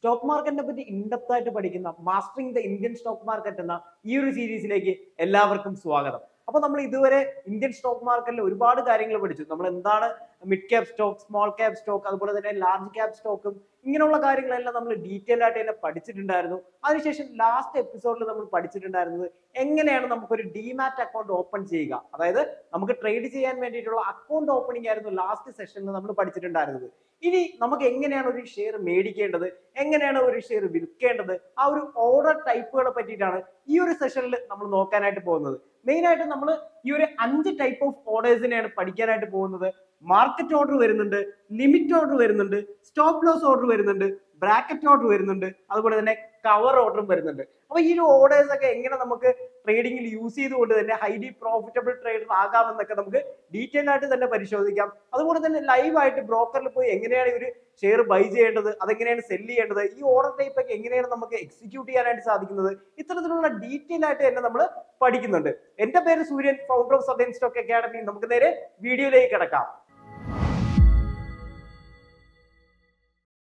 Stock മാർക്കറ്റിനെ പറ്റി in-depth ആയിട്ട് പഠിക്കുന്ന mastering the Indian stock market എന്ന ഈ ഒരു സീരീസിലേക്ക് എല്ലാവർക്കും സ്വാഗതം. അപ്പോൾ നമ്മൾ ഇതുവരെ ഇന്ത്യൻ സ്റ്റോക്ക് മാർക്കറ്റിൽ ഒരുപാട് കാര്യങ്ങൾ പഠിച്ചു. നമ്മൾ എന്താണ് mid cap stock, small cap stock, അതുപോലെ തന്നെ ലാർജ് ക്യാപ് സ്റ്റോക്കും ഇങ്ങനെയുള്ള കാര്യങ്ങളെല്ലാം നമ്മൾ ഡീറ്റെയിൽ ആയിട്ട് തന്നെ പഠിച്ചിട്ടുണ്ടായിരുന്നു. അതിനുശേഷം ലാസ്റ്റ് എപ്പിസോഡിൽ നമ്മൾ പഠിച്ചിട്ടുണ്ടായിരുന്നത് എങ്ങനെയാണ് നമുക്കൊരു ഡിമാറ്റ് അക്കൗണ്ട് ഓപ്പൺ ചെയ്യുക, അതായത് നമുക്ക് ട്രേഡ് ചെയ്യാൻ വേണ്ടിയിട്ടുള്ള അക്കൗണ്ട് ഓപ്പണിംഗ് ആയിരുന്നു ലാസ്റ്റ് സെഷനിൽ നമ്മൾ പഠിച്ചിട്ടുണ്ടായിരുന്നത്. ഇനി നമുക്ക് എങ്ങനെയാണ് ഒരു ഷെയർ മേടിക്കേണ്ടത്, എങ്ങനെയാണ് ഒരു ഷെയർ വിൽക്കേണ്ടത്, ആ ഒരു ഓർഡർ ടൈപ്പുകളെ പറ്റിയിട്ടാണ് ഈ ഒരു സെഷനിൽ നമ്മൾ നോക്കാനായിട്ട് പോകുന്നത്. മെയിൻ ആയിട്ട് നമ്മൾ ഈ ഒരു 5 ടൈപ്പ് ഓഫ് ഓർഡേഴ്സിനെയാണ് പഠിക്കാനായിട്ട് പോകുന്നത്. മാർക്കറ്റ് ഓർഡർ വരുന്നുണ്ട്, ലിമിറ്റ് ഓർഡർ വരുന്നുണ്ട്, സ്റ്റോപ്പ് ലോസ് ഓർഡർ വരുന്നുണ്ട്, ബ്രാക്കറ്റ് ഓർഡർ വരുന്നുണ്ട്, അതുപോലെ തന്നെ കവർ ഓർഡറും വരുന്നുണ്ട്. അപ്പൊ ഈ ഒരു ഓർഡേഴ്സ് ഒക്കെ എങ്ങനെ നമുക്ക് ട്രേഡിംഗിൽ യൂസ് ചെയ്തുകൊണ്ട് തന്നെ ഹൈലി പ്രോഫിറ്റബിൾ ട്രേഡർ ആകാമെന്നൊക്കെ നമുക്ക് ഡീറ്റെയിൽ ആയിട്ട് തന്നെ പരിശോധിക്കാം. അതുപോലെ തന്നെ ലൈവ് ആയിട്ട് ബ്രോക്കറിൽ പോയി എങ്ങനെയാണ് ഒരു ഷെയർ ബൈ ചെയ്യേണ്ടത്, അതെങ്ങനെയാണ് സെല് ചെയ്യേണ്ടത്, ഈ ഓർഡർ ടൈപ്പ് ഒക്കെ എങ്ങനെയാണ് നമുക്ക് എക്സിക്യൂട്ട് ചെയ്യാനായിട്ട് സാധിക്കുന്നത്, ഇത്തരത്തിലുള്ള ഡീറ്റെയിൽ ആയിട്ട് തന്നെ നമ്മൾ പഠിക്കുന്നുണ്ട്. എന്റെ പേര് സൂര്യൻ, founder of southern stock academy. നമുക്ക് നേരെ വീഡിയോയിലേക്ക് കിടക്കാം.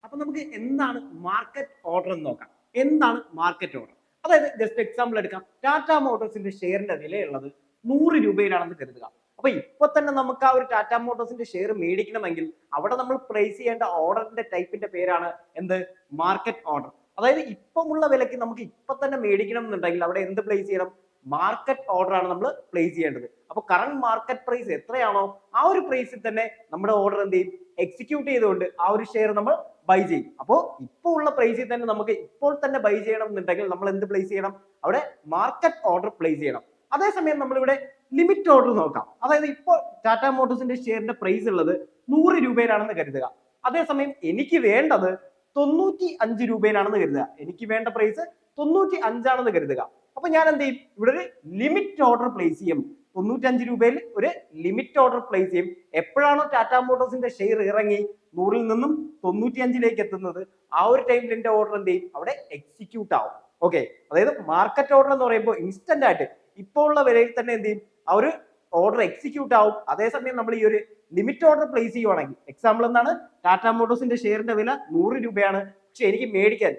അപ്പൊ നമുക്ക് എന്താണ് മാർക്കറ്റ് ഓർഡർ എന്ന് നോക്കാം. എന്താണ് മാർക്കറ്റ് ഓർഡർ? അതായത് ജസ്റ്റ് എക്സാമ്പിൾ എടുക്കാം. ടാറ്റ മോട്ടോഴ്സിന്റെ ഷെയറിന്റെ വിലയുള്ളത് 100 രൂപയിലാണെന്ന് കരുതുക. അപ്പൊ ഇപ്പൊ തന്നെ നമുക്ക് ആ ഒരു ടാറ്റ മോട്ടോഴ്സിന്റെ ഷെയർ മേടിക്കണമെങ്കിൽ അവിടെ നമ്മൾ പ്ലേസ് ചെയ്യേണ്ട ഓർഡറിന്റെ ടൈപ്പിന്റെ പേരാണ് എന്ത്? Market order. അതായത് ഇപ്പമുള്ള വിലയ്ക്ക് നമുക്ക് ഇപ്പൊ തന്നെ മേടിക്കണം എന്നുണ്ടെങ്കിൽ അവിടെ എന്ത് പ്ലേസ് ചെയ്യണം? മാർക്കറ്റ് ഓർഡർ ആണ് നമ്മൾ പ്ലേസ് ചെയ്യേണ്ടത്. അപ്പൊ കറന്റ് മാർക്കറ്റ് പ്രൈസ് എത്രയാണോ ആ ഒരു പ്രൈസിൽ തന്നെ നമ്മുടെ ഓർഡർ എന്ത് ചെയ്യും? എക്സിക്യൂട്ട് ചെയ്തുകൊണ്ട് ആ ഒരു ഷെയർ നമ്മൾ ബൈ ചെയ്യും. അപ്പോൾ ഇപ്പോൾ ഉള്ള പ്രൈസിൽ തന്നെ നമുക്ക് ഇപ്പോൾ തന്നെ ബൈ ചെയ്യണം എന്നുണ്ടെങ്കിൽ നമ്മൾ എന്ത് പ്ലേസ് ചെയ്യണം? അവിടെ മാർക്കറ്റ് ഓർഡർ പ്ലേസ് ചെയ്യണം. അതേസമയം നമ്മളിവിടെ ലിമിറ്റ് ഓർഡർ നോക്കാം. അതായത് ഇപ്പോൾ ടാറ്റ മോട്ടോഴ്സിന്റെ ഷെയറിന്റെ പ്രൈസ് ഉള്ളത് 100 രൂപയിലാണെന്ന് കരുതുക. അതേസമയം എനിക്ക് വേണ്ടത് 95 രൂപയിലാണെന്ന് കരുതുക. എനിക്ക് വേണ്ട പ്രൈസ് 95 ആണെന്ന് കരുതുക. അപ്പൊ ഞാൻ എന്ത് ചെയ്യും? ഇവിടെ ഒരു ലിമിറ്റ് ഓർഡർ പ്ലേസ് ചെയ്യും. 95 രൂപയിൽ ഒരു ലിമിറ്റ് ഓർഡർ പ്ലേസ് ചെയ്യും. എപ്പോഴാണോ ടാറ്റ മോട്ടോഴ്സിന്റെ ഷെയർ ഇറങ്ങി 100ൽ നിന്നും 95ലേക്ക് എത്തുന്നത്, ആ ഒരു ടൈമിൽ എന്റെ ഓർഡർ എന്ത് ചെയ്യും? അവിടെ എക്സിക്യൂട്ട് ആവും. ഓക്കെ, അതായത് മാർക്കറ്റ് ഓർഡർ എന്ന് പറയുമ്പോൾ ഇൻസ്റ്റന്റ് ആയിട്ട് ഇപ്പോൾ ഉള്ള വിലയിൽ തന്നെ എന്ത് ചെയ്യും? ആ ഒരു ഓർഡർ എക്സിക്യൂട്ട് ആവും. അതേസമയം നമ്മൾ ഈ ഒരു ലിമിറ്റ് ഓർഡർ പ്ലേസ് ചെയ്യുവാണെങ്കിൽ, എക്സാമ്പിൾ എന്താണ്? ടാറ്റ മോട്ടോഴ്സിന്റെ ഷെയറിന്റെ വില 100 രൂപയാണ്. പക്ഷെ എനിക്ക്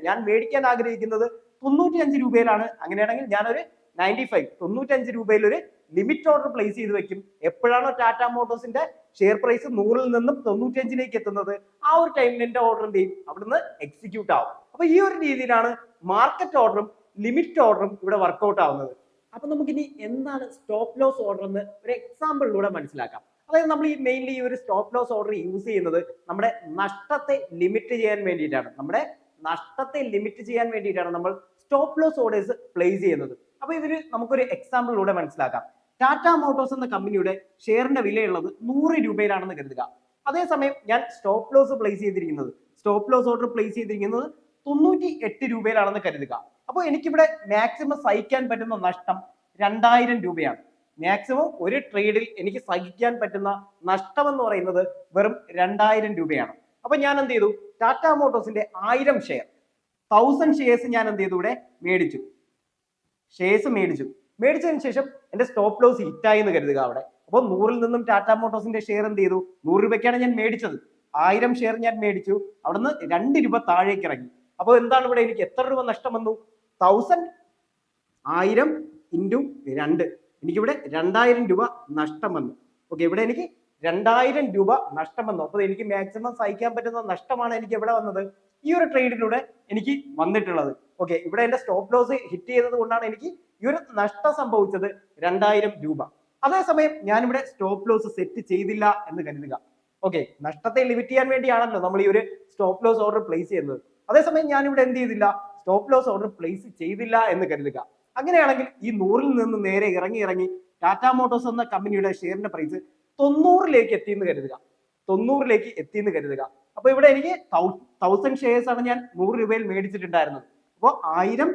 ഞാൻ മേടിക്കാൻ ആഗ്രഹിക്കുന്നത് 95 രൂപയിലാണ്. അങ്ങനെയാണെങ്കിൽ ഞാനൊരു 95 രൂപയിൽ ഒരു ലിമിറ്റ് ഓർഡർ പ്ലേസ് ചെയ്ത് വെക്കും. എപ്പോഴാണോ ടാറ്റ മോട്ടോഴ്സിന്റെ ഷെയർ പ്രൈസ് 100ൽ നിന്നും 95ലേക്ക് എത്തുന്നത്, ആ ഒരു ടൈമിൽ എന്റെ ഓർഡർ എന്ത് ചെയ്യും? അവിടുന്ന് എക്സിക്യൂട്ട് ആവും. അപ്പൊ ഈ ഒരു രീതിയിലാണ് മാർക്കറ്റ് ഓർഡറും ലിമിറ്റ് ഓർഡറും ഇവിടെ വർക്ക്ഔട്ട് ആവുന്നത്. അപ്പൊ നമുക്കിനി എന്താണ് സ്റ്റോപ്പ് ലോസ് ഓർഡർ എന്ന് ഒരു എക്സാമ്പിളിലൂടെ മനസ്സിലാക്കാം. അതായത് നമ്മൾ ഈ മെയിൻലി ഈ ഒരു സ്റ്റോപ്പ് ലോസ് ഓർഡർ യൂസ് ചെയ്യുന്നത് നമ്മുടെ നഷ്ടത്തെ ലിമിറ്റ് ചെയ്യാൻ വേണ്ടിയിട്ടാണ്. നമ്മൾ സ്റ്റോപ്പ് ലോസ് ഓർഡേഴ്സ് പ്ലേസ് ചെയ്യുന്നത്. അപ്പൊ ഇതിന് നമുക്കൊരു എക്സാമ്പിളിലൂടെ മനസ്സിലാക്കാം. ടാറ്റ മോട്ടോഴ്സ് എന്ന കമ്പനിയുടെ ഷെയറിന്റെ വിലയുള്ളത് 100 രൂപയിലാണെന്ന് കരുതുക. അതേസമയം ഞാൻ സ്റ്റോപ്പ് ലോസ് ഓർഡർ പ്ലേസ് ചെയ്തിരിക്കുന്നത് 98 രൂപയിലാണെന്ന് കരുതുക. അപ്പോൾ എനിക്കിവിടെ മാക്സിമം സഹിക്കാൻ പറ്റുന്ന നഷ്ടം 2000 രൂപയാണ്. മാക്സിമം ഒരു ട്രേഡിൽ എനിക്ക് സഹിക്കാൻ പറ്റുന്ന നഷ്ടം എന്ന് പറയുന്നത് വെറും 2000 രൂപയാണ്. അപ്പൊ ഞാൻ എന്ത് ചെയ്തു? ടാറ്റ മോട്ടോഴ്സിന്റെ 1000 ഷെയർസ് ഞാൻ എന്ത് ചെയ്തു? ഇവിടെ മേടിച്ചതിന് ശേഷം എന്റെ സ്റ്റോപ്പ് ലോസ് ഹിറ്റായി എന്ന് കരുതുക അവിടെ. അപ്പോൾ 100ൽ നിന്നും ടാറ്റ മോട്ടോഴ്സിന്റെ ഷെയർ എന്ത് ചെയ്തു? 100 രൂപയ്ക്കാണ് ഞാൻ മേടിച്ചത്. 1000 ഷെയർ ഞാൻ മേടിച്ചു. അവിടുന്ന് 2 രൂപ താഴേക്ക് ഇറങ്ങി. അപ്പോൾ എന്താണ് ഇവിടെ എനിക്ക് എത്ര രൂപ നഷ്ടം വന്നു? 1000 ഇൻറ്റു 2. എനിക്കിവിടെ 2000 രൂപ നഷ്ടം വന്നു. ഓക്കെ, ഇവിടെ എനിക്ക് 2000 രൂപ നഷ്ടം വന്നു. അപ്പോൾ എനിക്ക് മാക്സിമം സഹിക്കാൻ പറ്റുന്ന നഷ്ടമാണ് എനിക്ക് എവിടെ വന്നത്? ഈ ഒരു ട്രേഡിലൂടെ എനിക്ക് വന്നിട്ടുള്ളത്. ഓക്കെ, ഇവിടെ എന്റെ സ്റ്റോപ്പ് ലോസ് ഹിറ്റ് ചെയ്തത് കൊണ്ടാണ് എനിക്ക് ഈ ഒരു നഷ്ടം സംഭവിച്ചത് 2000 രൂപ. അതേസമയം ഞാനിവിടെ സ്റ്റോപ്പ് ലോസ് സെറ്റ് ചെയ്തില്ല എന്ന് കരുതുക. ഓക്കെ, നഷ്ടത്തെ ലിമിറ്റ് ചെയ്യാൻ വേണ്ടിയാണല്ലോ നമ്മൾ ഈ ഒരു സ്റ്റോപ്പ് ലോസ് ഓർഡർ പ്ലേസ് ചെയ്യുന്നത്. അതേസമയം ഞാനിവിടെ എന്ത് ചെയ്തില്ല? സ്റ്റോപ്പ് ലോസ് ഓർഡർ പ്ലേസ് ചെയ്തില്ല എന്ന് കരുതുക. അങ്ങനെയാണെങ്കിൽ ഈ 100ൽ നിന്ന് നേരെ ഇറങ്ങി ടാറ്റ മോട്ടോഴ്സ് എന്ന കമ്പനിയുടെ ഷെയറിന്റെ പ്രൈസ് 90ലേക്ക് എത്തിയെന്ന് കരുതുക. അപ്പൊ ഇവിടെ എനിക്ക് 1000 ഷെയർസ് ആണ് ഞാൻ 100 രൂപയിൽ മേടിച്ചിട്ടുണ്ടായിരുന്നത്. അപ്പോൾ 1000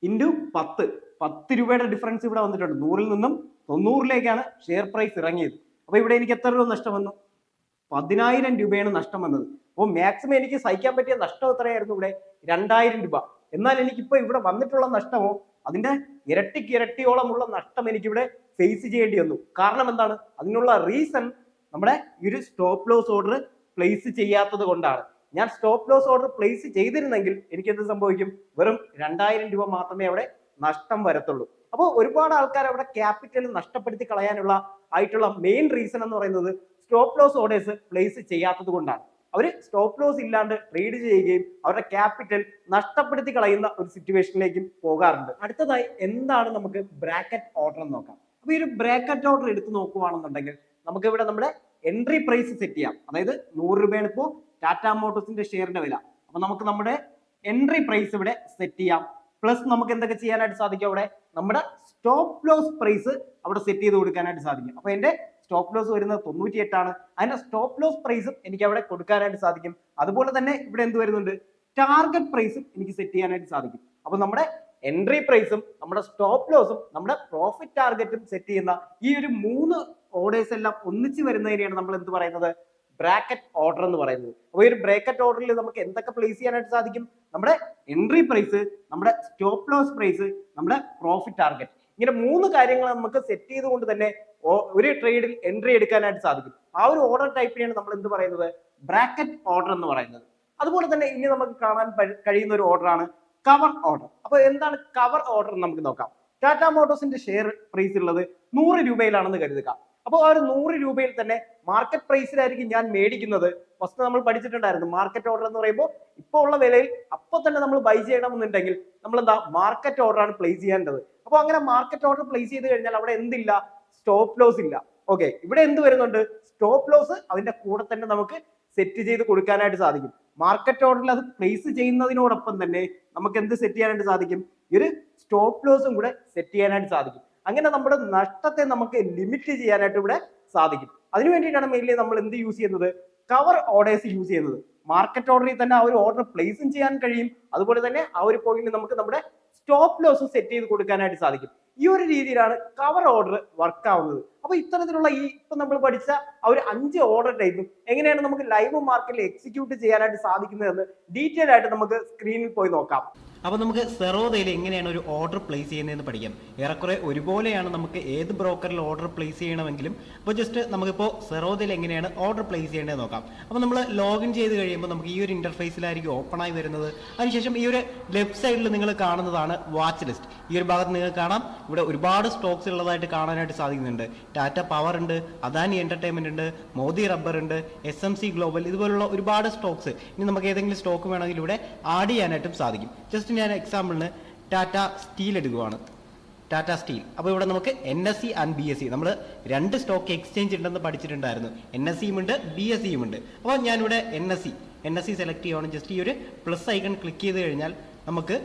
ഇൻറ്റു 10 രൂപയുടെ ഡിഫറൻസ് ഇവിടെ വന്നിട്ടുണ്ട്. 100ൽ നിന്നും 90ലേക്കാണ് ഷെയർ പ്രൈസ് ഇറങ്ങിയത്. അപ്പൊ ഇവിടെ എനിക്ക് എത്ര രൂപ നഷ്ടം വന്നു? 10000 രൂപയാണ് നഷ്ടം വന്നത്. അപ്പോൾ മാക്സിമം എനിക്ക് സഹിക്കാൻ പറ്റിയ നഷ്ടം എത്രയായിരുന്നു? ഇവിടെ 2000 രൂപ. എന്നാൽ എനിക്കിപ്പോ ഇവിടെ വന്നിട്ടുള്ള നഷ്ടമോ അതിന്റെ ഇരട്ടിയോളമുള്ള നഷ്ടം എനിക്കിവിടെ ഫേസ് ചെയ്യേണ്ടി വന്നു. കാരണം എന്താണ്? അതിനുള്ള റീസൺ നമ്മുടെ ഈ ഒരു സ്റ്റോപ്പ് ലോസ് ഓർഡർ പ്ലേസ് ചെയ്യാത്തത് കൊണ്ടാണ്. ഞാൻ സ്റ്റോപ്പ് ലോസ് ഓർഡർ പ്ലേസ് ചെയ്തിരുന്നെങ്കിൽ എനിക്ക് എന്ത് സംഭവിക്കും? വെറും 2000 രൂപ മാത്രമേ അവിടെ നഷ്ടം വരത്തുള്ളൂ. അപ്പോൾ ഒരുപാട് ആൾക്കാർ അവിടെ ക്യാപിറ്റൽ നഷ്ടപ്പെടുത്തി കളയാനുള്ള ആയിട്ടുള്ള മെയിൻ റീസൺ എന്ന് പറയുന്നത് സ്റ്റോപ്പ് ലോസ് ഓർഡേഴ്സ് പ്ലേസ് ചെയ്യാത്തത് കൊണ്ടാണ്. അവർ സ്റ്റോപ്പ് ലോസ് ഇല്ലാണ്ട് ട്രേഡ് ചെയ്യുകയും അവരുടെ ക്യാപിറ്റൽ നഷ്ടപ്പെടുത്തി കളയുന്ന ഒരു സിറ്റുവേഷനിലേക്കും പോകാറുണ്ട്. അടുത്തതായി എന്താണ് നമുക്ക് ബ്രാക്കറ്റ് ഓർഡർ എന്ന് നോക്കാം. അപ്പൊ ഈ ഒരു ബ്രാക്കറ്റ് ഓർഡർ എടുത്ത് നോക്കുകയാണെന്നുണ്ടെങ്കിൽ നമുക്ക് ഇവിടെ നമ്മുടെ എൻട്രി പ്രൈസ് സെറ്റ് ചെയ്യാം. അതായത് 100 രൂപയാണ് ഇപ്പോൾ ടാറ്റ മോട്ടോഴ്സിന്റെ ഷെയറിന്റെ വില. അപ്പൊ നമുക്ക് നമ്മുടെ എൻട്രി പ്രൈസ് ഇവിടെ സെറ്റ് ചെയ്യാം. പ്ലസ് നമുക്ക് എന്തൊക്കെ ചെയ്യാനായിട്ട് സാധിക്കും? അവിടെ നമ്മുടെ സ്റ്റോപ്പ് ലോസ് പ്രൈസ് അവിടെ സെറ്റ് ചെയ്ത് കൊടുക്കാനായിട്ട് സാധിക്കും. അപ്പൊ എന്റെ സ്റ്റോപ്പ് ലോസ് വരുന്നത് 98 ആണ്. അതിന്റെ സ്റ്റോപ്പ് ലോസ് പ്രൈസും എനിക്ക് അവിടെ കൊടുക്കാനായിട്ട് സാധിക്കും. അതുപോലെ തന്നെ ഇവിടെ എന്ത് വരുന്നുണ്ട്? ടാർഗറ്റ് പ്രൈസും എനിക്ക് സെറ്റ് ചെയ്യാനായിട്ട് സാധിക്കും. അപ്പൊ നമ്മുടെ എൻട്രി പ്രൈസും നമ്മുടെ സ്റ്റോപ്പ് ലോസും നമ്മുടെ പ്രോഫിറ്റ് ടാർഗറ്റും സെറ്റ് ചെയ്യുന്ന ഈ ഒരു 3 ഓർഡേഴ്സ് എല്ലാം ഒന്നിച്ച് വരുന്നതിനെയാണ് നമ്മൾ എന്ത് പറയുന്നത്? ബ്രാക്കറ്റ് ഓർഡർ എന്ന് പറയുന്നത്. അപ്പോൾ ഈ ഒരു ബ്രാക്കറ്റ് ഓർഡറിൽ നമുക്ക് എന്തൊക്കെ പ്ലേസ് ചെയ്യാനായിട്ട് സാധിക്കും? നമ്മുടെ എൻട്രി പ്രൈസ്, നമ്മുടെ സ്റ്റോപ്പ് ലോസ് പ്രൈസ്, നമ്മുടെ പ്രോഫിറ്റ് ടാർഗറ്റ്, ഇങ്ങനെ 3 കാര്യങ്ങൾ നമുക്ക് സെറ്റ് ചെയ്തുകൊണ്ട് തന്നെ ഒരു ട്രേഡിൽ എൻട്രി എടുക്കാനായിട്ട് സാധിക്കും. ആ ഒരു ഓർഡർ ടൈപ്പിനെയാണ് നമ്മൾ എന്ത് പറയുന്നത്? ബ്രാക്കറ്റ് ഓർഡർ എന്ന് പറയുന്നത്. അതുപോലെ തന്നെ ഇനി നമുക്ക് കാണാൻ കഴിയുന്ന ഒരു ഓർഡറാണ് കവർ ഓർഡർ. അപ്പൊ എന്താണ് കവർ ഓർഡർ നമുക്ക് നോക്കാം. ടാറ്റ മോട്ടോഴ്സിന്റെ ഷെയർ പ്രൈസ് ഉള്ളത് 100 രൂപയിലാണെന്ന് കരുതുക. അപ്പോൾ ആ ഒരു 100 രൂപയിൽ തന്നെ മാർക്കറ്റ് പ്രൈസിലായിരിക്കും ഞാൻ മേടിക്കുന്നത്. ഫസ്റ്റ് നമ്മൾ പഠിച്ചിട്ടുണ്ടായിരുന്നു മാർക്കറ്റ് ഓർഡർ എന്ന് പറയുമ്പോൾ ഇപ്പോൾ ഉള്ള വിലയിൽ അപ്പോൾ തന്നെ നമ്മൾ ബൈ ചെയ്യണമെന്നുണ്ടെങ്കിൽ നമ്മൾ എന്താ മാർക്കറ്റ് ഓർഡർ ആണ് പ്ലേസ് ചെയ്യേണ്ടത്. അപ്പോൾ അങ്ങനെ മാർക്കറ്റ് ഓർഡർ പ്ലേസ് ചെയ്ത് കഴിഞ്ഞാൽ അവിടെ എന്തില്ല? സ്റ്റോപ്പ് ലോസ് ഇല്ല. ഓക്കെ, ഇവിടെ എന്ത് വരുന്നുണ്ട്? സ്റ്റോപ്പ് ലോസ് അതിന്റെ കൂടെ തന്നെ നമുക്ക് സെറ്റ് ചെയ്ത് കൊടുക്കാനായിട്ട് സാധിക്കും. മാർക്കറ്റ് ഓർഡറിൽ അത് പ്ലേസ് ചെയ്യുന്നതിനോടൊപ്പം തന്നെ നമുക്ക് എന്ത് സെറ്റ് ചെയ്യാനായിട്ട് സാധിക്കും? ഈ ഒരു സ്റ്റോപ്പ് ലോസും കൂടെ സെറ്റ് ചെയ്യാനായിട്ട് സാധിക്കും. അങ്ങനെ നമ്മുടെ നഷ്ടത്തെ നമുക്ക് ലിമിറ്റ് ചെയ്യാനായിട്ട് ഇവിടെ സാധിക്കും. അതിനു വേണ്ടിയിട്ടാണ് മെയിൻലി നമ്മൾ എന്ത് യൂസ് ചെയ്യുന്നത്? കവർ ഓർഡേഴ്സ് യൂസ് ചെയ്യുന്നത്. മാർക്കറ്റ് ഓർഡറിൽ തന്നെ ആ ഒരു ഓർഡർ പ്ലേസും ചെയ്യാൻ കഴിയും. അതുപോലെ തന്നെ ആ ഒരു പോയിന്റിൽ നമുക്ക് നമ്മുടെ സ്റ്റോപ്പ് ലോസ് സെറ്റ് ചെയ്ത് കൊടുക്കാനായിട്ട് സാധിക്കും. ഈ ഒരു രീതിയിലാണ് കവർ ഓർഡർ വർക്ക് ആവുന്നത്. അപ്പൊ ഇത്തരത്തിലുള്ള ഇപ്പൊ നമ്മൾ പഠിച്ച ആ ഒരു 5 ഓർഡർ ടൈപ്പും എങ്ങനെയാണ് നമുക്ക് ലൈവ് മാർക്കറ്റിൽ എക്സിക്യൂട്ട് ചെയ്യാനായിട്ട് സാധിക്കുന്നതെന്ന് ഡീറ്റെയിൽ ആയിട്ട് നമുക്ക് സ്ക്രീനിൽ പോയി നോക്കാം. അപ്പോൾ നമുക്ക് സെറോദയിൽ എങ്ങനെയാണ് ഒരു ഓർഡർ പ്ലേസ് ചെയ്യുന്നതെന്ന് പഠിക്കാം. ഏറെക്കുറെ ഒരുപോലെയാണ് നമുക്ക് ഏത് ബ്രോക്കറിൽ ഓർഡർ പ്ലേസ് ചെയ്യണമെങ്കിലും. അപ്പോൾ ജസ്റ്റ് നമുക്കിപ്പോൾ സെറോദയിൽ എങ്ങനെയാണ് ഓർഡർ പ്ലേസ് ചെയ്യേണ്ടത് നോക്കാം. അപ്പോൾ നമ്മൾ ലോഗിൻ ചെയ്ത് കഴിയുമ്പോൾ നമുക്ക് ഈ ഒരു ഇന്റർഫേസിലായിരിക്കും ഓപ്പൺ ആയി വരുന്നത്. അതിനുശേഷം ഈ ഒരു ലെഫ്റ്റ് സൈഡിൽ നിങ്ങൾ കാണുന്നതാണ് വാച്ച് ലിസ്റ്റ്. ഈ ഒരു ഭാഗത്ത് നിങ്ങൾക്ക് കാണാം ഇവിടെ ഒരുപാട് സ്റ്റോക്സ് ഉള്ളതായിട്ട് കാണാനായിട്ട് സാധിക്കുന്നുണ്ട്. ടാറ്റ പവർ ഉണ്ട്, അദാനി എന്റർടൈൻമെന്റ് ഉണ്ട്, മോദി റബ്ബർ ഉണ്ട്, SMC ഗ്ലോബൽ, ഇതുപോലുള്ള ഒരുപാട് സ്റ്റോക്സ്. ഇനി നമുക്ക് ഏതെങ്കിലും സ്റ്റോക്ക് വേണമെങ്കിൽ ഇവിടെ ആഡ് ചെയ്യാനായിട്ടും സാധിക്കും. ജസ്റ്റ് ഞാൻ എക്സാമ്പിളിന് ടാറ്റ സ്റ്റീൽ എടുക്കുകയാണ്. ടാറ്റ സ്റ്റീൽ. അപ്പോൾ ഇവിടെ നമുക്ക് NSE ആൻഡ് BSE, നമ്മൾ 2 സ്റ്റോക്ക് എക്സ്ചേഞ്ച് ഉണ്ടെന്ന് പഠിച്ചിട്ടുണ്ടായിരുന്നു. NSEയും ഉണ്ട്, BSEയും ഉണ്ട്. അപ്പോൾ ഞാനിവിടെ NSE സെലക്ട് ചെയ്യുകയാണ്. ജസ്റ്റ് ഈ ഒരു പ്ലസ് ഐക്കൺ ക്ലിക്ക് ചെയ്ത് കഴിഞ്ഞാൽ നമുക്ക്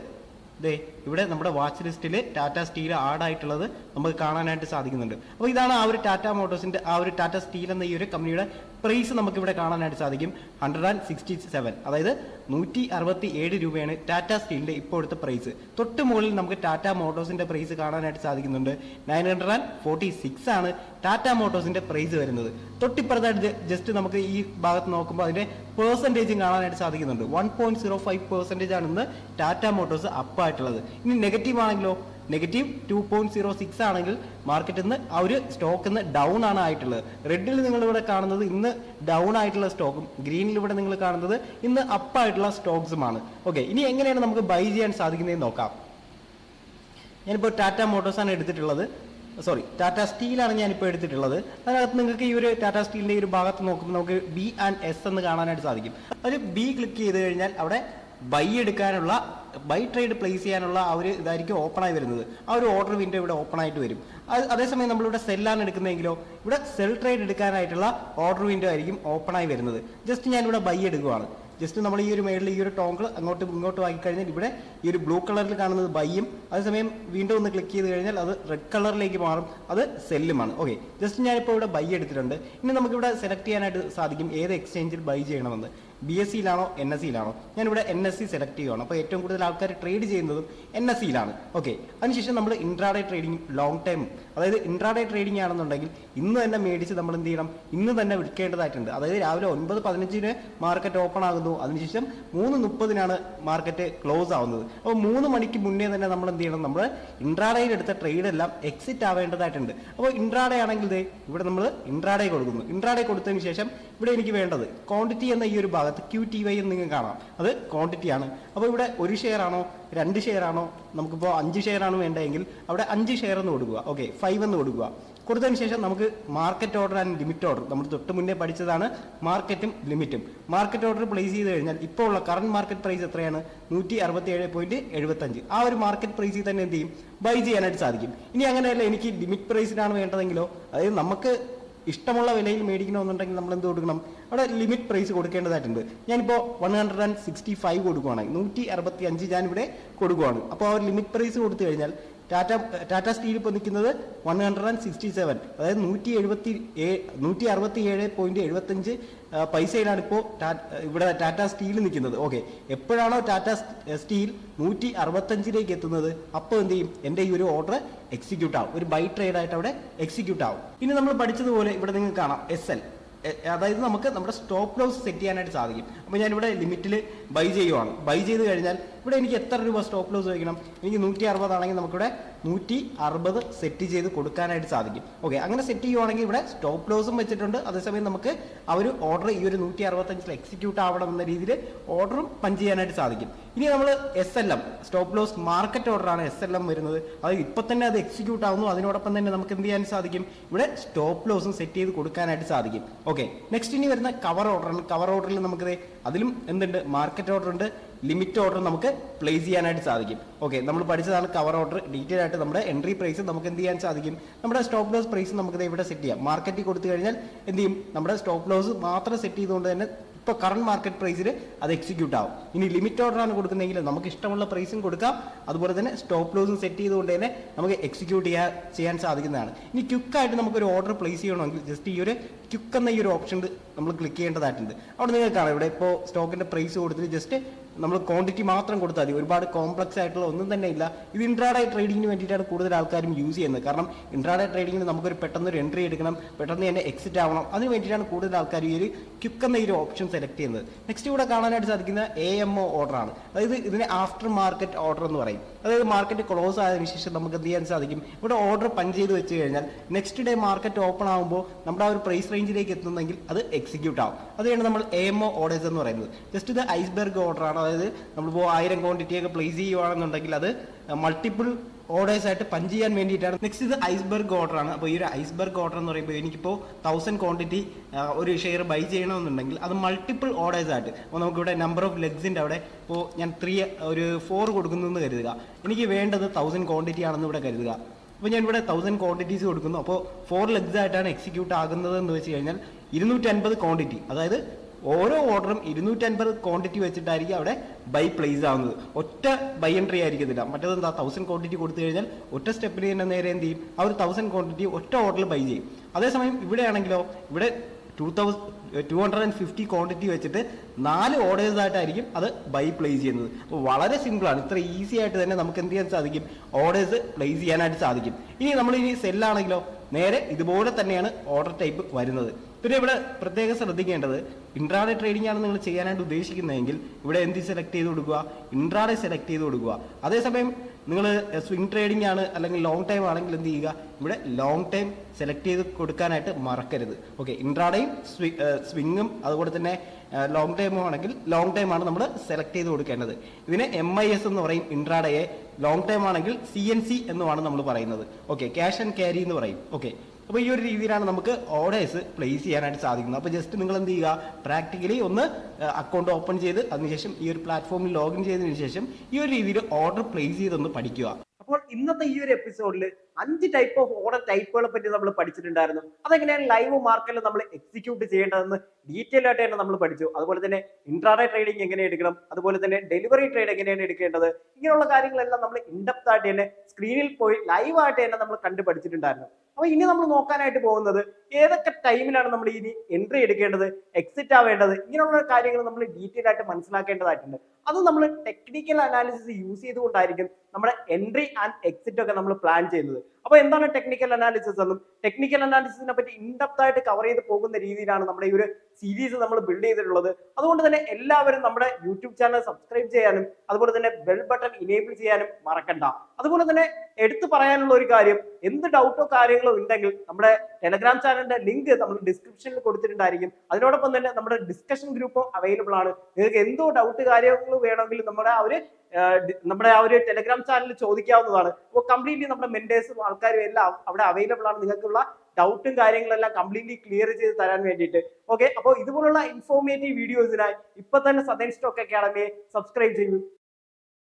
ഇവിടെ നമ്മുടെ വാച്ച് ലിസ്റ്റിൽ ടാറ്റ സ്റ്റീൽ ആഡ് ആയിട്ടുള്ളത് നമുക്ക് കാണാനായിട്ട് സാധിക്കുന്നുണ്ട്. അപ്പോൾ ഇതാണ് ആ ഒരു ടാറ്റ മോട്ടോഴ്സിന്റെ ആ ഒരു ടാറ്റ സ്റ്റീൽ എന്ന ഈ ഒരു കമ്പനിയുടെ പ്രൈസ് നമുക്ക് ഇവിടെ കാണാനായിട്ട് സാധിക്കും. 167, അതായത് 167 രൂപയാണ് ടാറ്റ സ്റ്റീലിന്റെ ഇപ്പോഴത്തെ പ്രൈസ്. തൊട്ട് മുകളിൽ നമുക്ക് ടാറ്റ മോട്ടോഴ്സിന്റെ പ്രൈസ് കാണാനായിട്ട് സാധിക്കുന്നുണ്ട്. 946 ആണ് ടാറ്റ മോട്ടോഴ്സിന്റെ പ്രൈസ് വരുന്നത്. തൊട്ടിപ്പുറത്തായിട്ട് ജസ്റ്റ് നമുക്ക് ഈ ഭാഗത്ത് നോക്കുമ്പോൾ അതിന്റെ പെർസെൻറ്റേജും കാണാനായിട്ട് സാധിക്കുന്നുണ്ട്. 1.05% ആണ് ഇന്ന് ടാറ്റ മോട്ടോഴ്സ് അപ്പ് ആയിട്ടുള്ളത്. ഇനി നെഗറ്റീവ് ആണെങ്കിലോ, നെഗറ്റീവ് 2.06 ആണെങ്കിൽ മാർക്കറ്റിൽ നിന്ന് ആ ഒരു സ്റ്റോക്ക് ഇന്ന് ഡൗൺ ആണ് ആയിട്ടുള്ളത്. റെഡിൽ നിങ്ങൾ ഇവിടെ കാണുന്നത് ഇന്ന് ഡൗൺ ആയിട്ടുള്ള സ്റ്റോക്കും ഗ്രീനിൽ ഇവിടെ നിങ്ങൾ കാണുന്നത് ഇന്ന് അപ്പ് ആയിട്ടുള്ള സ്റ്റോക്സുമാണ്. ഓക്കെ, ഇനി എങ്ങനെയാണ് നമുക്ക് ബൈ ചെയ്യാൻ സാധിക്കുന്നതെന്ന് നോക്കാം. ഞാനിപ്പോൾ ടാറ്റ മോട്ടോഴ്സാണ് എടുത്തിട്ടുള്ളത്, ടാറ്റ സ്റ്റീലാണ് ഞാനിപ്പോൾ എടുത്തിട്ടുള്ളത്. അതിനകത്ത് നിങ്ങൾക്ക് ഈ ഒരു ടാറ്റ സ്റ്റീലിന്റെ ഈ ഒരു ഭാഗത്ത് നോക്കുമ്പോൾ നമുക്ക് B&S എന്ന് കാണാനായിട്ട് സാധിക്കും. അതിൽ B ക്ലിക്ക് ചെയ്ത് കഴിഞ്ഞാൽ അവിടെ ബൈ എടുക്കാനുള്ള, ബൈ ട്രേഡ് പ്ലേസ് ചെയ്യാനുള്ള ആ ഒരു ഇതായിരിക്കും ഓപ്പൺ ആയി വരുന്നത്. ആ ഒരു ഓർഡർ വിൻഡോ ഇവിടെ ഓപ്പൺ ആയിട്ട് വരും. അതേസമയം നമ്മളിവിടെ സെല്ലാണ് എടുക്കുന്നതെങ്കിലോ ഇവിടെ സെൽ ട്രേഡ് എടുക്കാനായിട്ടുള്ള ഓർഡർ വിൻഡോ ആയിരിക്കും ഓപ്പൺ ആയി വരുന്നത്. ജസ്റ്റ് ഞാനിവിടെ ബൈ എടുക്കുകയാണ്. ജസ്റ്റ് നമ്മൾ ഈ ഒരു മേളിൽ ഈ ഒരു ടോങ്കിൾ അങ്ങോട്ടും ഇങ്ങോട്ടും ആക്കി കഴിഞ്ഞാൽ ഇവിടെ ഈ ഒരു ബ്ലൂ കളറിൽ കാണുന്നത് ബൈയും, അതേസമയം വീണ്ടും ഒന്ന് ക്ലിക്ക് ചെയ്ത് കഴിഞ്ഞാൽ അത് റെഡ് കളറിലേക്ക് മാറും, അത് സെല്ലുമാണ്. ഓക്കെ, ജസ്റ്റ് ഞാനിപ്പോൾ ഇവിടെ ബൈ എടുത്തിട്ടുണ്ട്. ഇനി നമുക്കിവിടെ സെലക്ട് ചെയ്യാനായിട്ട് സാധിക്കും ഏത് എക്സ്ചേഞ്ചിൽ ബൈ ചെയ്യണമെന്ന്. BSEയിലാണോ NSEയിലാണോ? ഞാനിവിടെ NSE സെലക്ട് ചെയ്യുകയാണ്. അപ്പോൾ ഏറ്റവും കൂടുതൽ ആൾക്കാർ ട്രേഡ് ചെയ്യുന്നതും NSEയിലാണ്. ഓക്കെ, അതിനുശേഷം നമ്മൾ ഇൻട്രാഡേ ട്രേഡിംഗ്, ലോങ് ടൈം, അതായത് ഇൻട്രാഡേ ട്രേഡിംഗ് ആണെന്നുണ്ടെങ്കിൽ ഇന്ന് തന്നെ മേടിച്ച് നമ്മൾ എന്ത് ചെയ്യണം? ഇന്ന് തന്നെ വിൽക്കേണ്ടതായിട്ടുണ്ട്. അതായത് രാവിലെ 9:15 മാർക്കറ്റ് ഓപ്പൺ ആകുന്നു, അതിനുശേഷം 3:30 മാർക്കറ്റ് ക്ലോസ് ആവുന്നത്. അപ്പോൾ 3 മണിക്ക് മുന്നേ തന്നെ നമ്മൾ എന്ത് ചെയ്യണം? നമ്മൾ ഇൻട്രാഡേയിൽ എടുത്ത ട്രേഡ് എല്ലാം എക്സിറ്റ് ആവേണ്ടതായിട്ടുണ്ട്. അപ്പോൾ ഇൻട്രാഡേ ആണെങ്കിൽ ഇവിടെ നമ്മൾ ഇൻട്രാഡേ കൊടുക്കുന്നു. ഇൻട്രാഡേ കൊടുത്തതിന് ശേഷം ഇവിടെ എനിക്ക് വേണ്ടത് ക്വാണ്ടിറ്റി എന്ന ഈ ഒരു ഭാഗത്ത് QTY എന്ന് നിങ്ങൾക്ക് കാണാം, അത് ക്വാണ്ടിറ്റി ആണ്. അപ്പോൾ ഇവിടെ 1 ഷെയർ ആണോ 2 ഷെയർ ആണോ, നമുക്കിപ്പോൾ 5 ഷെയർ ആണ് വേണ്ടതെങ്കിൽ അവിടെ 5 ഷെയർ എന്ന് കൊടുക്കുക. ഓക്കെ, 5 എന്ന് കൊടുക്കുക. കൊടുത്തതിന് ശേഷം നമുക്ക് market order and limit order, നമ്മൾ തൊട്ട് മുന്നേ പഠിച്ചതാണ് മാർക്കറ്റും ലിമിറ്റും. മാർക്കറ്റ് ഓർഡർ പ്ലേസ് ചെയ്ത് കഴിഞ്ഞാൽ ഇപ്പോൾ ഉള്ള കറണ്ട് മാർക്കറ്റ് പ്രൈസ് എത്രയാണ്? 167.75. ആ ഒരു മാർക്കറ്റ് പ്രൈസിൽ തന്നെ എന്ത് ചെയ്യും? ബൈ ചെയ്യാനായിട്ട് സാധിക്കും. ഇനി അങ്ങനെയല്ല, എനിക്ക് ലിമിറ്റ് പ്രൈസിനാണ് വേണ്ടതെങ്കിലോ, അതായത് നമുക്ക് ഇഷ്ടമുള്ള വിലയിൽ മേടിക്കണമെന്നുണ്ടെങ്കിൽ നമ്മൾ എന്ത് കൊടുക്കണം? അവിടെ ലിമിറ്റ് പ്രൈസ് കൊടുക്കേണ്ടതായിട്ടുണ്ട്. ഞാനിപ്പോൾ 165 കൊടുക്കുവാണെങ്കിൽ 165 ഞാനിവിടെ കൊടുക്കുവാണ്. അപ്പോൾ ആ ഒരു ലിമിറ്റ് പ്രൈസ് കൊടുത്തു കഴിഞ്ഞാൽ ടാറ്റ സ്റ്റീൽ ഇപ്പോൾ നിൽക്കുന്നത് 167, അതായത് 167.75 പൈസയിലാണ് ഇപ്പോൾ ഇവിടെ ടാറ്റ സ്റ്റീൽ നിൽക്കുന്നത്. ഓക്കെ, എപ്പോഴാണോ ടാറ്റ സ്റ്റീൽ 165 എത്തുന്നത്, അപ്പോൾ എന്ത് ചെയ്യും? എൻ്റെ ഈ ഒരു ഓർഡർ എക്സിക്യൂട്ട് ആവും, ഒരു ബൈ ട്രേഡ് ആയിട്ട് അവിടെ എക്സിക്യൂട്ട് ആവും. ഇനി നമ്മൾ പഠിച്ചതുപോലെ ഇവിടെ നിങ്ങൾക്ക് കാണാം SL, അതായത് നമുക്ക് നമ്മുടെ സ്റ്റോപ്പ് ലോസ് സെറ്റ് ചെയ്യാനായിട്ട് സാധിക്കും. അപ്പോൾ ഞാനിവിടെ ലിമിറ്റിൽ ബൈ ചെയ്യുവാണ്. ബൈ ചെയ്ത് കഴിഞ്ഞാൽ ഇവിടെ എനിക്ക് എത്ര രൂപ സ്റ്റോപ്പ് ലോസ് വയ്ക്കണം? എനിക്ക് 160 ആണെങ്കിൽ നമുക്കിവിടെ 160 സെറ്റ് ചെയ്ത് കൊടുക്കാനായിട്ട് സാധിക്കും. ഓക്കെ, അങ്ങനെ സെറ്റ് ചെയ്യുവാണെങ്കിൽ ഇവിടെ സ്റ്റോപ്പ് ലോസും വെച്ചിട്ടുണ്ട്. അതേസമയം നമുക്ക് ആ ഒരു ഓർഡർ ഈ ഒരു 165 എക്സിക്യൂട്ട് ആവണം എന്ന രീതിയിൽ ഓർഡറും പഞ്ച് ചെയ്യാനായിട്ട് സാധിക്കും. ഇനി നമ്മൾ SLM, സ്റ്റോപ്പ് ലോസ് മാർക്കറ്റ് ഓർഡറാണ് SLM വരുന്നത്. അത് ഇപ്പം തന്നെ അത് എക്സിക്യൂട്ട് ആവുന്നു. അതിനോടൊപ്പം തന്നെ നമുക്ക് എന്ത് ചെയ്യാൻ സാധിക്കും? ഇവിടെ സ്റ്റോപ്പ് ലോസും സെറ്റ് ചെയ്ത് കൊടുക്കാനായിട്ട് സാധിക്കും. ഓക്കെ, നെക്സ്റ്റ് ഇനി വരുന്ന കവർ ഓർഡറാണ്. കവർ ഓർഡറിൽ നമുക്ക് അതിലും എന്തുണ്ട്? മാർക്കറ്റ് ഓർഡർ ഉണ്ട്, ലിമിറ്റ് ഓർഡർ നമുക്ക് പ്ലേസ് ചെയ്യാനായിട്ട് സാധിക്കും. ഓക്കെ, നമ്മൾ പഠിച്ചതാണ് കവർ ഓർഡർ. ഡീറ്റെയിൽ ആയിട്ട് നമ്മുടെ എൻട്രി പ്രൈസ് നമുക്ക് എന്ത് ചെയ്യാൻ സാധിക്കും? നമ്മുടെ സ്റ്റോപ്പ് ലോസ് പ്രൈസ് നമുക്ക് ഇവിടെ സെറ്റ് ചെയ്യാം. മാർക്കറ്റിൽ കൊടുത്തു കഴിഞ്ഞാൽ എന്ത് ചെയ്യും? നമ്മുടെ സ്റ്റോപ്പ് ലോസ് മാത്രം സെറ്റ് ചെയ്തുകൊണ്ട് തന്നെ ഇപ്പോൾ കറണ്ട് മാർക്കറ്റ് പ്രൈസിൽ അത് എക്സിക്യൂട്ട് ആവും. ഇനി ലിമിറ്റ് ഓർഡറാണ് കൊടുക്കുന്നതെങ്കിൽ നമുക്ക് ഇഷ്ടമുള്ള പ്രൈസും കൊടുക്കാം, അതുപോലെ തന്നെ സ്റ്റോപ്പ് ലോസും സെറ്റ് ചെയ്തുകൊണ്ട് തന്നെ നമുക്ക് എക്സിക്യൂട്ട് ചെയ്യാൻ സാധിക്കുന്നതാണ്. ഇനി ക്വിക്കായിട്ട് നമുക്കൊരു ഓർഡർ പ്ലേസ് ചെയ്യണമെങ്കിൽ ജസ്റ്റ് ഈ ഒരു ക്വിക്ക് എന്ന ഈ ഒരു ഓപ്ഷൻ നമ്മൾ ക്ലിക്ക് ചെയ്യേണ്ടതായിട്ടുണ്ട്. അവിടെ നിങ്ങൾക്ക് കാണാം, ഇവിടെ ഇപ്പോൾ സ്റ്റോക്കിൻ്റെ പ്രൈസ് കൊടുത്തിട്ട് ജസ്റ്റ് നമ്മൾ ക്വാണ്ടിറ്റി മാത്രം കൊടുത്താൽ മതി. ഒരുപാട് കോംപ്ലക്സ് ആയിട്ടുള്ള ഒന്നും തന്നെ ഇല്ല. ഇത് ഇൻട്രാഡേ ട്രേഡിങ്ങിന് വേണ്ടിയിട്ടാണ് കൂടുതൽ ആൾക്കാരും യൂസ് ചെയ്യുന്നത്. കാരണം ഇൻട്രാഡേ ട്രേഡിങ്ങിന് നമുക്കൊരു പെട്ടെന്നൊരു എൻട്രി എടുക്കണം, പെട്ടെന്ന് തന്നെ എക്സിറ്റ് ആവണം. അതിന് വേണ്ടിയിട്ടാണ് കൂടുതൽ ആൾക്കാർ ഈ ഒരു ക്വിക്ക് എന്ന ഈ ഒരു ഓപ്ഷൻ സെലക്ട് ചെയ്യുന്നത്. നെക്സ്റ്റ് ഇവിടെ കാണാനായിട്ട് സാധിക്കുന്ന AMO ഓർഡറാണ്. അതായത് ഇതിനെ ആഫ്റ്റർ മാർക്കറ്റ് ഓർഡർ എന്ന് പറയും. അതായത് മാർക്കറ്റ് ക്ലോസ് ആയതിനു ശേഷം നമുക്ക് എന്ത് ചെയ്യാൻ സാധിക്കും? ഇവിടെ ഓർഡർ പഞ്ച് ചെയ്ത് വെച്ച് കഴിഞ്ഞാൽ നെക്സ്റ്റ് ഡേ മാർക്കറ്റ് ഓപ്പൺ ആകുമ്പോൾ നമ്മുടെ ആ ഒരു പ്രൈസ് റേഞ്ചിലേക്ക് എത്തുന്നെങ്കിൽ അത് എക്സിക്യൂട്ട് ആവും. അതാണ് നമ്മൾ AMO ഓർഡേഴ്സ് എന്ന് പറയുന്നത്. ജസ്റ്റ് ഇത് ഐസ്ബർഗ് ഓർഡറാണ്. അതായത് നമ്മളിപ്പോൾ 1000 ക്വാണ്ടിറ്റി ഒക്കെ പ്ലേസ് ചെയ്യുകയാണെന്നുണ്ടെങ്കിൽ അത് മൾട്ടിപ്പിൾ ഓർഡേഴ്സ് ആയിട്ട് പഞ്ച് ചെയ്യാൻ വേണ്ടിയിട്ടാണ്. നെക്സ്റ്റ് ഇത് ഐസ്ബർഗ് ഓർഡറാണ്. അപ്പോൾ ഈ ഒരു ഐസ്ബർഗ് ഓർഡർ എന്ന് പറയുമ്പോൾ എനിക്കിപ്പോൾ 1000 ക്വാണ്ടിറ്റി ഒരു ഷെയർ ബൈ ചെയ്യണമെന്നുണ്ടെങ്കിൽ അത് മൾട്ടിപ്പിൾ ഓർഡേഴ്സ് ആയിട്ട്, അപ്പോൾ നമുക്കിവിടെ നമ്പർ ഓഫ് ലെഗ്സിൻ്റെ അവിടെ ഇപ്പോൾ ഞാൻ 4 കൊടുക്കുന്നു എന്ന് കരുതുക. എനിക്ക് വേണ്ടത് 1000 ക്വാണ്ടിറ്റി ആണെന്ന് ഇവിടെ കരുതുക. അപ്പോൾ ഞാൻ ഇവിടെ 1000 ക്വാണ്ടിറ്റീസ് കൊടുക്കുന്നു. അപ്പോൾ 4 ലെഗ്സ് ആയിട്ടാണ് എക്സിക്യൂട്ട് ആകുന്നത് എന്ന് വെച്ച് കഴിഞ്ഞാൽ 250 ക്വാണ്ടിറ്റി, അതായത് ഓരോ ഓർഡറും 250 ക്വാണ്ടിറ്റി വെച്ചിട്ടായിരിക്കും അവിടെ ബൈ പ്ലേസ് ആവുന്നത്. ഒറ്റ ബൈ എൻട്രി ആയിരിക്കത്തില്ല. മറ്റേതെന്താ 1000 ക്വാണ്ടിറ്റി കൊടുത്തു കഴിഞ്ഞാൽ ഒറ്റ സ്റ്റെപ്പിന് തന്നെ നേരെ എന്ത് ചെയ്യും? ആ ഒരു 1000 ക്വാണ്ടിറ്റി ഒറ്റ ഓർഡറിൽ ബൈ ചെയ്യും. അതേസമയം ഇവിടെ ആണെങ്കിലോ, ഇവിടെ 250 ക്വാണ്ടിറ്റി വെച്ചിട്ട് 4 ഓർഡേഴ്സ് ആയിട്ടായിരിക്കും അത് ബൈ പ്ലേസ് ചെയ്യുന്നത്. അപ്പോൾ വളരെ സിമ്പിളാണ്. ഇത്ര ഈസി ആയിട്ട് തന്നെ നമുക്ക് എന്ത് ചെയ്യാൻ സാധിക്കും? ഓർഡേഴ്സ് പ്ലേസ് ചെയ്യാനായിട്ട് സാധിക്കും. ഇനി നമ്മൾ ഇനി സെല്ലാണെങ്കിലോ നേരെ ഇതുപോലെ തന്നെയാണ് ഓർഡർ ടൈപ്പ് വരുന്നത്. പിന്നെ ഇവിടെ പ്രത്യേകം ശ്രദ്ധിക്കേണ്ടത്, ഇൻട്രാഡേ ട്രേഡിംഗ് ആണ് നിങ്ങൾ ചെയ്യാനായിട്ട് ഉദ്ദേശിക്കുന്നതെങ്കിൽ ഇവിടെ എന്ത് സെലക്ട് ചെയ്ത് കൊടുക്കുക? ഇൻട്രാഡേ സെലക്ട് ചെയ്ത് കൊടുക്കുക. അതേസമയം നിങ്ങൾ സ്വിംഗ് ട്രേഡിംഗ് ആണ് അല്ലെങ്കിൽ ലോങ് ടൈം ആണെങ്കിൽ എന്ത് ചെയ്യുക? ഇവിടെ ലോങ് ടൈം സെലക്ട് ചെയ്ത് കൊടുക്കാനായിട്ട് മറക്കരുത്. ഓക്കെ, ഇൻട്രാഡേയും സ്വിങ്ങും അതുപോലെ തന്നെ ലോങ് ടൈമും ആണെങ്കിൽ ലോങ് ടൈം ആണ് നമ്മൾ സെലക്ട് ചെയ്ത് കൊടുക്കേണ്ടത്. ഇതിനെ MIS എന്ന് പറയും ഇൻട്രാഡേയെ. ലോങ് ടൈം ആണെങ്കിൽ CNC എന്നുമാണ് നമ്മൾ പറയുന്നത്. ഓക്കെ, ക്യാഷ് ആൻഡ് ക്യാരി എന്ന് പറയും. ഓക്കെ, അപ്പോൾ ഈ ഒരു രീതിയിലാണ് നമുക്ക് ഓർഡേഴ്സ് പ്ലേസ് ചെയ്യാനായിട്ട് സാധിക്കുന്നത്. അപ്പോൾ ജസ്റ്റ് നിങ്ങൾ എന്ത് ചെയ്യുക? പ്രാക്ടിക്കലി ഒന്ന് അക്കൗണ്ട് ഓപ്പൺ ചെയ്ത് അതിനുശേഷം ഈ ഒരു പ്ലാറ്റ്ഫോമിൽ ലോഗിൻ ചെയ്തതിനു ശേഷം ഈ ഒരു രീതിയിൽ ഓർഡർ പ്ലേസ് ചെയ്തൊന്ന് പഠിക്കുക. അപ്പോൾ ഇന്നത്തെ ഈ ഒരു എപ്പിസോഡിൽ 5 ടൈപ്പ് ഓഫ് ഓർഡർ ടൈപ്പുകളെ പറ്റി നമ്മൾ പഠിച്ചിട്ടുണ്ടായിരുന്നു. അതെങ്ങനെയാണ് ലൈവ് മാർക്കറ്റിൽ നമ്മൾ എക്സിക്യൂട്ട് ചെയ്യേണ്ടതെന്ന് ഡീറ്റെയിൽ ആയിട്ട് തന്നെ നമ്മൾ പഠിച്ചു. അതുപോലെ തന്നെ ഇൻട്രാഡേ ട്രേഡിംഗ് എങ്ങനെ എടുക്കണം, അതുപോലെ തന്നെ ഡെലിവറി ട്രേഡ് എങ്ങനെയാണ് എടുക്കേണ്ടത്, ഇങ്ങനെയുള്ള കാര്യങ്ങളെല്ലാം നമ്മൾ ഇൻഡെപ്ത് ആയിട്ട് തന്നെ സ്ക്രീനിൽ പോയി ലൈവ് ആയിട്ട് തന്നെ നമ്മൾ കണ്ടു പഠിച്ചിട്ടുണ്ടായിരുന്നു. അപ്പൊ ഇനി നമ്മൾ നോക്കാനായിട്ട് പോകുന്നത് ഏതൊക്കെ ടൈമിലാണ് നമ്മൾ ഇനി എൻട്രി എടുക്കേണ്ടത്, എക്സിറ്റ് ആവേണ്ടത്, ഇങ്ങനെയുള്ള കാര്യങ്ങൾ നമ്മൾ ഡീറ്റെയിൽ ആയിട്ട് മനസ്സിലാക്കേണ്ടതായിട്ടുണ്ട്. അത് നമ്മൾ ടെക്നിക്കൽ അനാലിസിസ് യൂസ് ചെയ്തുകൊണ്ടായിരിക്കും നമ്മുടെ എൻട്രി ആൻഡ് എക്സിറ്റ് ഒക്കെ നമ്മൾ പ്ലാൻ ചെയ്യുന്നത്. അപ്പൊ എന്താണ് ടെക്നിക്കൽ അനാലിസിസ് എന്നും ടെക്നിക്കൽ അനാലിസിസിനെ പറ്റി ഇൻഡെപ്ത് ആയിട്ട് കവർ ചെയ്ത് പോകുന്ന രീതിയിലാണ് നമ്മുടെ ഈ ഒരു സീരീസ് നമ്മൾ ബിൽഡ് ചെയ്തിട്ടുള്ളത്. അതുകൊണ്ട് തന്നെ എല്ലാവരും നമ്മുടെ യൂട്യൂബ് ചാനൽ സബ്സ്ക്രൈബ് ചെയ്യാനും അതുപോലെ തന്നെ ബെൽ ബട്ടൺ ഇനേബിൾ ചെയ്യാനും മറക്കണ്ട. അതുപോലെ തന്നെ എടുത്തു പറയാനുള്ള ഒരു കാര്യം, എന്ത് ഡൗട്ടോ കാര്യങ്ങളോ ഉണ്ടെങ്കിൽ നമ്മുടെ ടെലഗ്രാം ചാനലിന്റെ ലിങ്ക് നമ്മൾ ഡിസ്ക്രിപ്ഷനിൽ കൊടുത്തിട്ടുണ്ടായിരിക്കും. അതിനോടൊപ്പം തന്നെ നമ്മുടെ ഡിസ്കഷൻ ഗ്രൂപ്പും അവൈലബിൾ ആണ്. നിങ്ങൾക്ക് എന്തോ ഡൗട്ട് കാര്യങ്ങൾ വേണമെങ്കിൽ നമ്മുടെ ആ ഒരു ടെലഗ്രാം ചാനലിൽ ചോദിക്കാവുന്നതാണ്. അപ്പോൾ കംപ്ലീറ്റ്ലി നമ്മുടെ മെന്റേഴ്സും ആൾക്കാരും എല്ലാം അവിടെ അവൈലബിൾ ആണ് നിങ്ങൾക്കുള്ള ഡൗട്ടും കാര്യങ്ങളെല്ലാം കംപ്ലീറ്റ്ലി ക്ലിയർ ചെയ്ത് തരാൻ വേണ്ടിയിട്ട്. ഓക്കെ, അപ്പോൾ ഇതുപോലുള്ള ഇൻഫോർമേറ്റീവ് വീഡിയോസിനായി ഇപ്പൊ തന്നെ സതേൺ സ്റ്റോക്ക് അക്കാഡമിയെ സബ്സ്ക്രൈബ് ചെയ്യൂ.